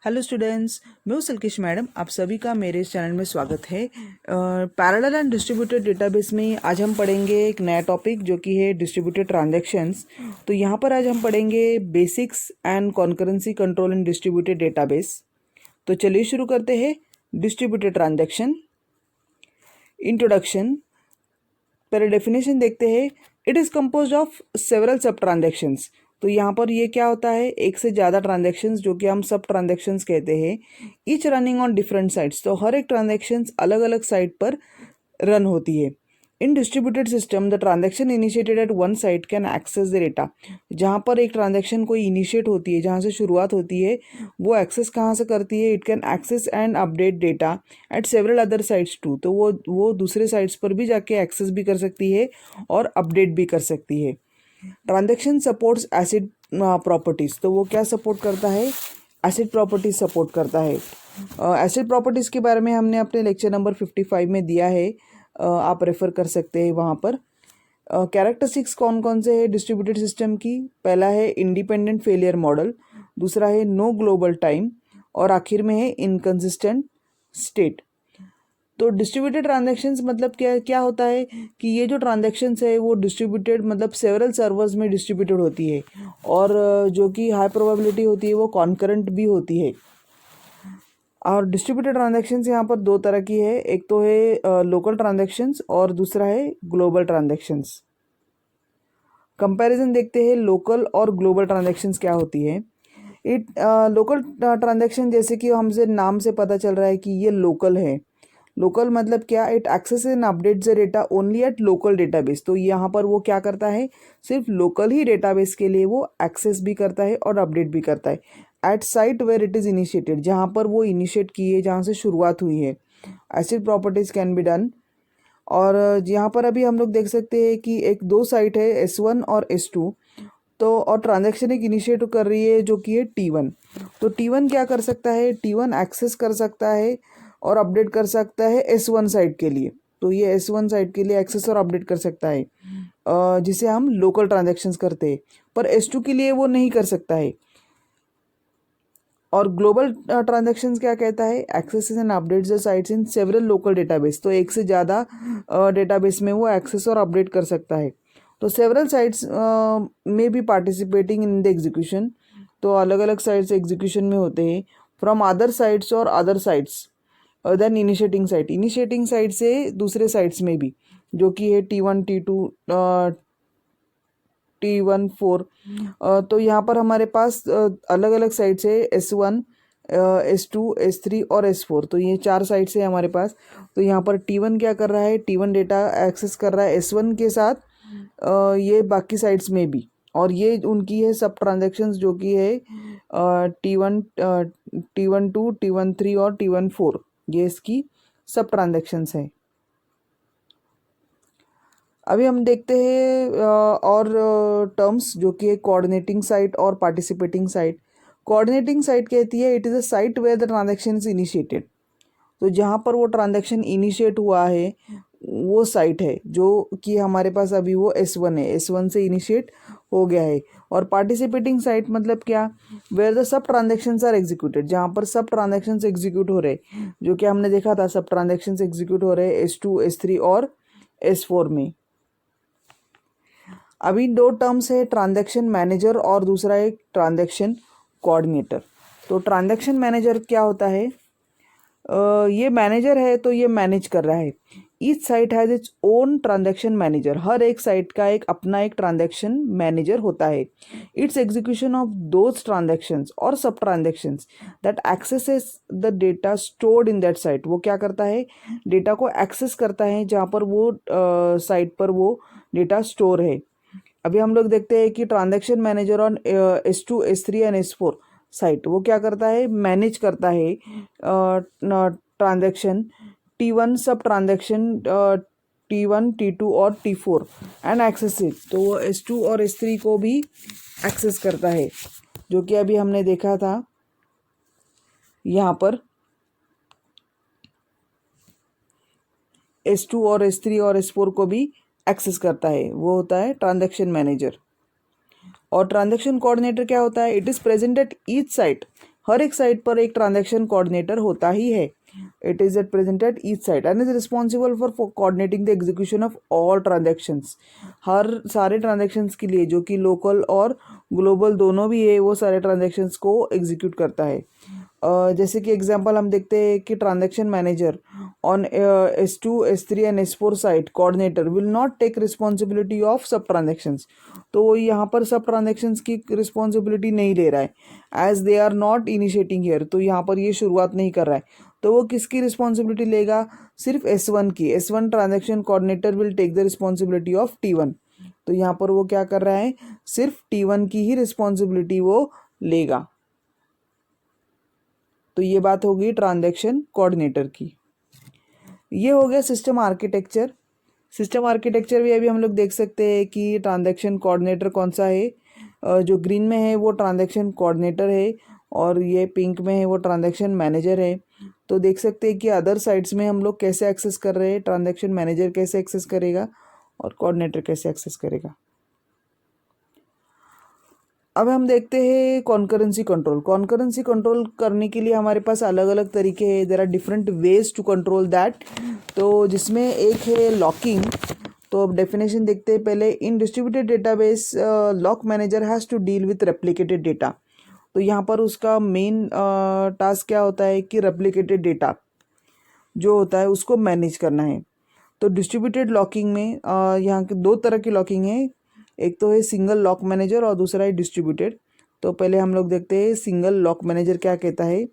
Hello students, मैं हूँ सिल्किश madam. आप सभी का मेरे इस चैनल में स्वागत है। पैरेलल एंड डिस्ट्रीब्यूटेड डेटाबेस में आज हम पढ़ेंगे एक नया टॉपिक जो कि है डिस्ट्रीब्यूटेड ट्रांजैक्शंस। तो यहाँ पर आज हम पढ़ेंगे basics and concurrency control in distributed database. तो चलिए शुरू करते हैं। Distributed transaction introduction. पहले डेफिनेशन देखते हैं। It is composed of several सब ट्रांजेक्शन्स। तो यहाँ पर ये क्या होता है, एक से ज़्यादा ट्रांजेक्शन्स जो कि हम सब ट्रांजेक्शन्स कहते हैं। Each running on different sites, तो हर एक ट्रांजेक्शन्स अलग अलग साइट पर रन होती है। In distributed system the transaction initiated at one site can access the data. जहाँ पर एक ट्रांजेक्शन कोई इनिशिएट होती है, जहाँ से शुरुआत होती है, वो एक्सेस कहाँ से करती है? It can access and update data at several other sites too. तो वो दूसरे साइट्स पर भी जाके एक्सेस भी कर सकती है और अपडेट भी कर सकती है। ट्रांजेक्शन सपोर्ट्स एसिड प्रॉपर्टीज़, तो वो क्या सपोर्ट करता है? एसिड प्रॉपर्टीज सपोर्ट करता है। एसिड प्रॉपर्टीज़ के बारे में हमने अपने लेक्चर नंबर 55 में दिया है, आप रेफ़र कर सकते हैं वहाँ पर। कैरेक्टरिस्टिक्स कौन कौन से है डिस्ट्रीब्यूटेड सिस्टम की? पहला है इंडिपेंडेंट फेलियर मॉडल, दूसरा है नो ग्लोबल टाइम, और आखिर में है इनकंसिस्टेंट स्टेट। तो डिस्ट्रीब्यूटेड ट्रांजैक्शंस मतलब क्या क्या होता है कि ये जो ट्रांजैक्शंस है वो डिस्ट्रीब्यूटेड मतलब सेवरल सर्वर्स में डिस्ट्रीब्यूटेड होती है, और जो कि हाई प्रोबेबिलिटी होती है वो कॉन्करेंट भी होती है। और डिस्ट्रीब्यूटेड ट्रांजैक्शंस यहाँ पर दो तरह की है, एक तो है लोकल ट्रांजैक्शंस और दूसरा है ग्लोबल ट्रांजैक्शंस। कंपैरिजन देखते हैं लोकल और ग्लोबल ट्रांजैक्शंस क्या होती है। लोकल ट्रांजैक्शन जैसे कि हमसे नाम से पता चल रहा है कि ये लोकल है। लोकल मतलब क्या? It access and update the data only at local database. तो यहाँ पर वो क्या करता है, सिर्फ लोकल ही डेटाबेस के लिए वो एक्सेस भी करता है और अपडेट भी करता है। At site where it is initiated, जहाँ पर वो इनिशिएट की है, जहाँ से शुरुआत हुई है। Acid properties can be done. और यहाँ पर अभी हम लोग देख सकते हैं कि एक दो साइट है S1 और S2। तो और ट्रांजैक्शन एक इनिशिएट कर रही है जो कि है T1। तो T1 क्या कर सकता है? T1 एक्सेस कर सकता है और अपडेट कर सकता है S1 साइट के लिए। तो ये S1 साइट के लिए एक्सेस और अपडेट कर सकता है, जिसे हम लोकल ट्रांजैक्शंस करते हैं। पर S2 के लिए वो नहीं कर सकता है। और ग्लोबल ट्रांजैक्शंस क्या कहता है? Access and updates the sites in several local database. तो एक से ज़्यादा डेटाबेस में वो एक्सेस और अपडेट कर सकता है। तो सेवरल साइट्स में भी पार्टिसिपेटिंग इन द एग्जीक्यूशन। तो अलग अलग साइट्स एग्जीक्यूशन में होते हैं फ्रॉम अदर साइट्स और other sites then initiating site से दूसरे साइट्स में भी, जो कि है T1 T2 T14। तो यहाँ पर हमारे पास अलग अलग साइट्स है S1 S2 S3 और S4। तो ये चार साइट्स है हमारे पास। तो यहाँ पर T1 क्या कर रहा है? T1 डेटा एक्सेस कर रहा है S1 के साथ, ये बाकी साइट्स में भी। और ये उनकी है सब ट्रांजेक्शन्स जो कि है T1 T12 T13 और T14। ये इसकी सब ट्रांजेक्शन्स हैं। अभी हम देखते हैं और टर्म्स जो कि कोऑर्डिनेटिंग साइट और पार्टिसिपेटिंग साइट। कोऑर्डिनेटिंग साइट कहती है it is a site where the transaction is initiated. तो जहाँ पर वो ट्रांजैक्शन इनिशिएट हुआ है वो साइट है, जो कि हमारे पास अभी वो S1 है, S1 से इनिशिएट हो गया है। और पार्टिसिपेटिंग साइट मतलब क्या? Where the sub transactions are executed, जहाँ पर सब ट्रांजेक्शन्स एग्जीक्यूट हो रहे, जो कि हमने देखा था सब ट्रांजेक्शन्स एग्जीक्यूट हो रहे S2 S3 और S4 में। अभी दो टर्म्स है, ट्रांजैक्शन मैनेजर और दूसरा एक ट्रांजैक्शन कोऑर्डिनेटर। तो ट्रांजैक्शन मैनेजर क्या होता है? ये मैनेजर है, तो ये मैनेज कर रहा है। Each site has its own transaction manager. हर एक साइट का एक अपना एक ट्रांजैक्शन मैनेजर होता है। It's execution of those transactions और सब transactions that axes the data stored in that site. वो क्या करता है? डेटा को एक्सेस करता है जहाँ पर वो साइट पर वो डेटा स्टोर है। अभी हम लोग देखते हैं कि transaction manager on S2 S3 and S4 site वो क्या करता है? मैनेज करता है ट्रांजैक्शन T1 सब ट्रांजैक्शन T1 T2 और T4 एंड एक्सेस इट। तो वो S2 और S3 को भी एक्सेस करता है, जो कि अभी हमने देखा था यहाँ पर। S2 और S3 और S4 को भी एक्सेस करता है, वो होता है ट्रांजैक्शन मैनेजर। और ट्रांजैक्शन कोऑर्डिनेटर क्या होता है? It is present at each site. हर एक साइट पर एक ट्रांजैक्शन कोऑर्डिनेटर होता ही है. It is at present at each site and is responsible for coordinating the execution of all transactions. हर सारे ट्रांजैक्शंस के लिए, जो कि लोकल और ग्लोबल दोनों भी है, वो सारे ट्रांजैक्शंस को एग्जीक्यूट करता है. जैसे कि एग्जांपल हम देखते हैं कि transaction manager on S2, S3 and S4 site coordinator will not take responsibility of sub transactions. तो वो यहाँ पर सब ट्रांजैक्शंस की रिस्पॉन्सिबिलिटी नहीं ले रहा है, as they are not initiating here. तो यहाँ पर ये शुरुआत नहीं कर रहा है, तो वो किसकी रिस्पॉन्सिबिलिटी लेगा? सिर्फ S1 की. S1 transaction coordinator will take the responsibility of T1. तो यहाँ पर वो क्या कर रहा है? सिर्फ T1 की ही रिस्पॉन्सिबिलिटी वो लेगा. तो ये बात होगी ट्रांजैक्शन कोऑर्डिनेटर की. ये हो गया सिस्टम आर्किटेक्चर. सिस्टम आर्किटेक्चर भी अभी हम लोग देख सकते हैं कि ट्रांजैक्शन कोऑर्डिनेटर कौन सा है. जो ग्रीन में है वो ट्रांजैक्शन कोऑर्डिनेटर है और ये पिंक में है वो ट्रांजैक्शन मैनेजर है. तो देख सकते हैं कि अदर साइट्स में हम लोग कैसे एक्सेस कर रहे हैं, ट्रांजैक्शन मैनेजर कैसे एक्सेस करेगा और कोऑर्डिनेटर कैसे एक्सेस करेगा. अब हम देखते हैं कॉन्करेंसी कंट्रोल. कॉन्करेंसी कंट्रोल करने के लिए हमारे पास अलग अलग तरीके हैं. There are different ways to control that. तो जिसमें एक है लॉकिंग. तो अब डेफिनेशन देखते हैं पहले. In distributed database lock manager has to deal with replicated data. तो यहाँ पर उसका मेन टास्क क्या होता है कि रेप्लिकेटेड डेटा जो होता है उसको मैनेज करना है. तो डिस्ट्रीब्यूटेड लॉकिंग में यहाँ के दो तरह की लॉकिंग है. एक तो है सिंगल लॉक मैनेजर और दूसरा है डिस्ट्रीब्यूटेड. तो पहले हम लोग देखते हैं सिंगल लॉक मैनेजर क्या कहता है.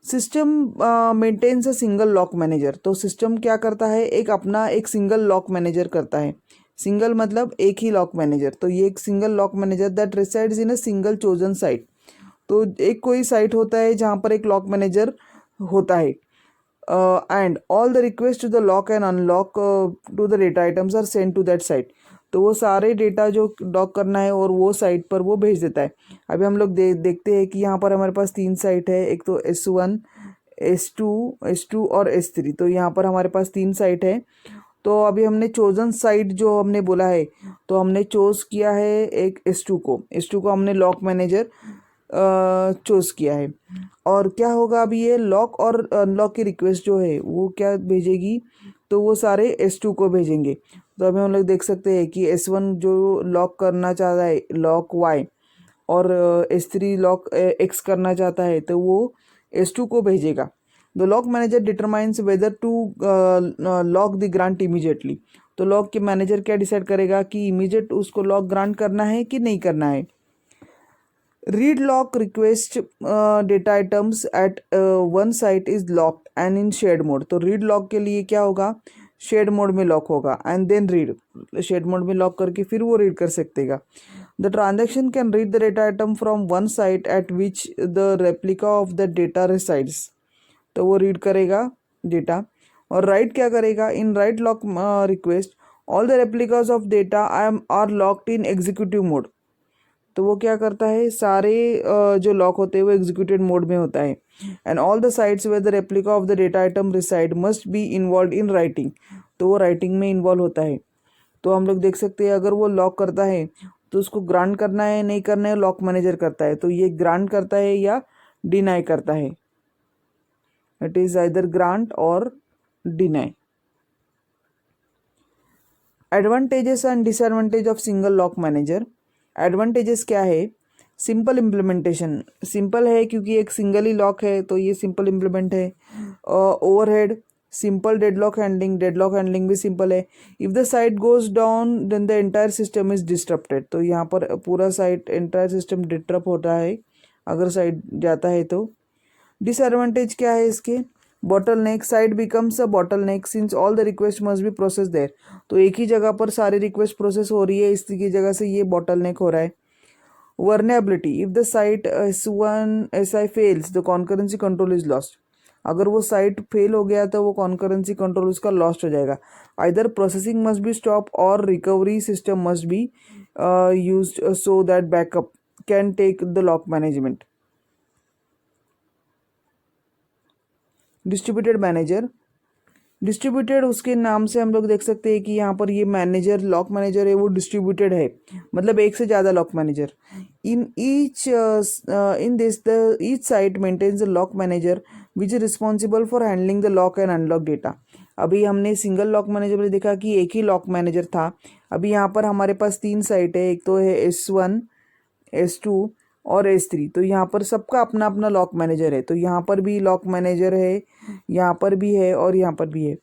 System maintains a single lock manager. तो सिस्टम क्या करता है? एक सिंगल लॉक मैनेजर करता है. सिंगल मतलब एक ही लॉक मैनेजर. तो ये एक single lock manager that resides in a single chosen site. तो एक कोई साइट होता है जहाँ पर एक लॉक मैनेजर होता है. And all the request to the lock and unlock to the data items are send to that site. तो वो सारे डेटा जो लॉक करना है और वो साइट पर वो भेज देता है. अभी हम लोग देखते हैं कि यहाँ पर हमारे पास 3 साइट है. एक तो S1, S2 और S3. तो यहाँ पर हमारे पास 3 साइट है. तो अभी हमने चोजन साइट जो हमने बोला है, तो हमने चोज किया है एक S2 को हमने लॉक मैनेजर चूज़ किया है. और क्या होगा अभी ये लॉक और अनलॉक की रिक्वेस्ट जो है वो क्या भेजेगी? तो वो सारे S2 को भेजेंगे. तो अभी हम लोग देख सकते हैं कि S1 जो लॉक करना चाहता है लॉक Y और S3 लॉक X करना चाहता है तो वो S2 को भेजेगा. The lock manager determines whether to lock the grant immediately. तो लॉक के मैनेजर क्या डिसाइड करेगा कि इमीडिएट उसको लॉक ग्रांट करना है कि नहीं करना है. Read lock request data items at one site is locked and in shared mode. तो read lock के लिए क्या होगा? शेड मोड में लॉक होगा and then read. Shared mode में लॉक करके फिर वो रीड कर सकेगा. The transaction can read the data item from one site at which the replica of the data resides. तो वो रीड करेगा डेटा. और राइट क्या करेगा? In write lock request all the replicas of data are locked in executive mode. तो वो क्या करता है? सारे जो लॉक होते हैं वो एग्जीक्यूटेड मोड में होता है. And all the sites where the replica of the data item reside must be involve in writing. तो वो राइटिंग में इन्वॉल्व होता है. तो हम लोग देख सकते हैं अगर वो लॉक करता है तो उसको ग्रांट करना है नहीं करना है लॉक मैनेजर करता है. तो ये ग्रांट करता है या डिनाई करता है. इट इज आइदर ग्रांट और deny. Advantages and disadvantage of single lock manager. Advantages क्या है? Simple implementation. सिंपल है क्योंकि एक सिंगल ही लॉक है तो ये सिंपल इम्प्लीमेंट है. Overhead simple. डेडलॉक हैंडलिंग भी सिंपल है. If the site goes down then the entire system is disrupted. तो यहाँ पर पूरा साइट एंटायर सिस्टम डिस्टर्ब होता है अगर साइट जाता है तो. डिसएडवांटेज क्या है इसके? Bottleneck. Site becomes a bottleneck since all the request must be process there. तो एक ही जगह पर सारी रिक्वेस्ट प्रोसेस हो रही है, इसकी जगह से ये बॉटलनेक हो रहा है. Vulnerability. If the site SI fails the concurrency control is lost. अगर वो साइट फेल हो गया तो वो कॉन्करेंसी कंट्रोल उसका लॉस्ट हो जाएगा. Either processing must be stop और recovery system must be used so that backup can take the lock management. Distributed manager. Distributed उसके नाम से हम लोग देख सकते हैं कि यहाँ पर ये मैनेजर लॉक मैनेजर है वो डिस्ट्रीब्यूटेड है, मतलब एक से ज़्यादा lock manager. In this the each site maintains a lock manager which is responsible for handling the lock and unlock data. अभी हमने सिंगल लॉक मैनेजर में देखा कि एक ही लॉक मैनेजर था। अभी यहाँ पर हमारे पास 3 साइट है, एक तो है S1, S2 और S3। तो यहाँ पर सबका अपना अपना लॉक मैनेजर है। तो यहाँ पर भी लॉक मैनेजर है, यहाँ पर भी है और यहाँ पर भी है।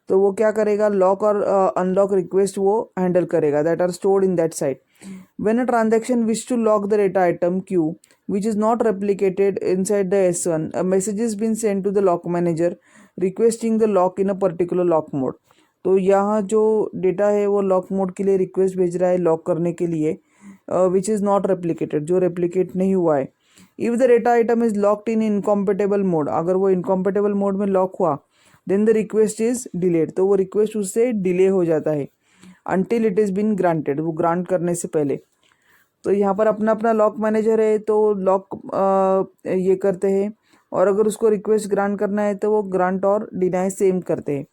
तो वो क्या करेगा, लॉक और अनलॉक रिक्वेस्ट वो हैंडल करेगा that are stored in that site. When a transaction wish to lock the data item Q which is not replicated inside the S1, a message has been sent to the lock manager requesting the lock in a particular lock mode। तो यहाँ जो data है वो lock mode के लिए request भेज रहा है लॉक करने के लिए, विच इज़ नॉट रेप्लिकेटेड, जो रेप्लिकेट नहीं हुआ है। If the data item is locked in incompatible mode, अगर वो इनकॉम्पेटेबल मोड में लॉक हुआ then the request is delayed, तो वो रिक्वेस्ट उससे डिले हो जाता है until it is been granted, वो ग्रांट करने से पहले। तो यहाँ पर अपना अपना लॉक मैनेजर है तो लॉक ये करते हैं, और अगर उसको रिक्वेस्ट ग्रांट करना है तो वो ग्रांट और डिनाई सेम करते हैं।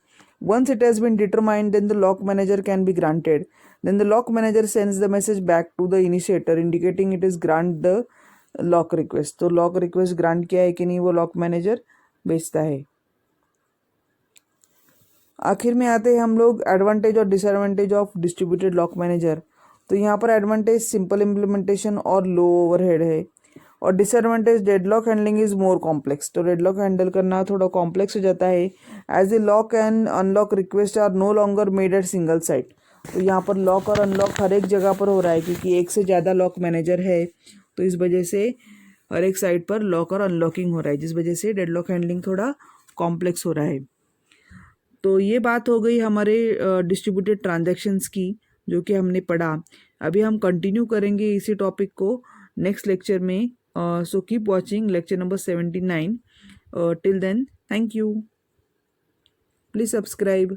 Once it has been determined then the lock manager can be granted, then the lock manager sends the message back to the initiator indicating it is grant the lock request. तो lock request grant किया है कि नहीं वो lock manager भेजता है। आखिर में आते हैं हम लोग एडवांटेज और disadvantage of distributed lock manager. तो यहाँ पर एडवांटेज सिंपल इम्प्लीमेंटेशन और लो ओवरहेड है, और disadvantage deadlock handling is more complex. तो डेडलॉक हैंडल करना थोड़ा कॉम्प्लेक्स हो जाता है as a lock and unlock request are no longer made at single site. तो यहाँ पर लॉक और अनलॉक हर एक जगह पर हो रहा है क्योंकि एक से ज़्यादा लॉक मैनेजर है, तो इस वजह से हर एक साइट पर लॉक और अनलॉकिंग हो रहा है, जिस वजह से डेडलॉक हैंडलिंग थोड़ा कॉम्प्लेक्स हो रहा है। तो ये बात हो गई हमारे डिस्ट्रीब्यूटेड ट्रांजैक्शंस की, जो कि हमने पढ़ा। अभी हम कंटिन्यू करेंगे इसी टॉपिक को नेक्स्ट लेक्चर में। So keep watching lecture number 79। Till then thank you, please subscribe.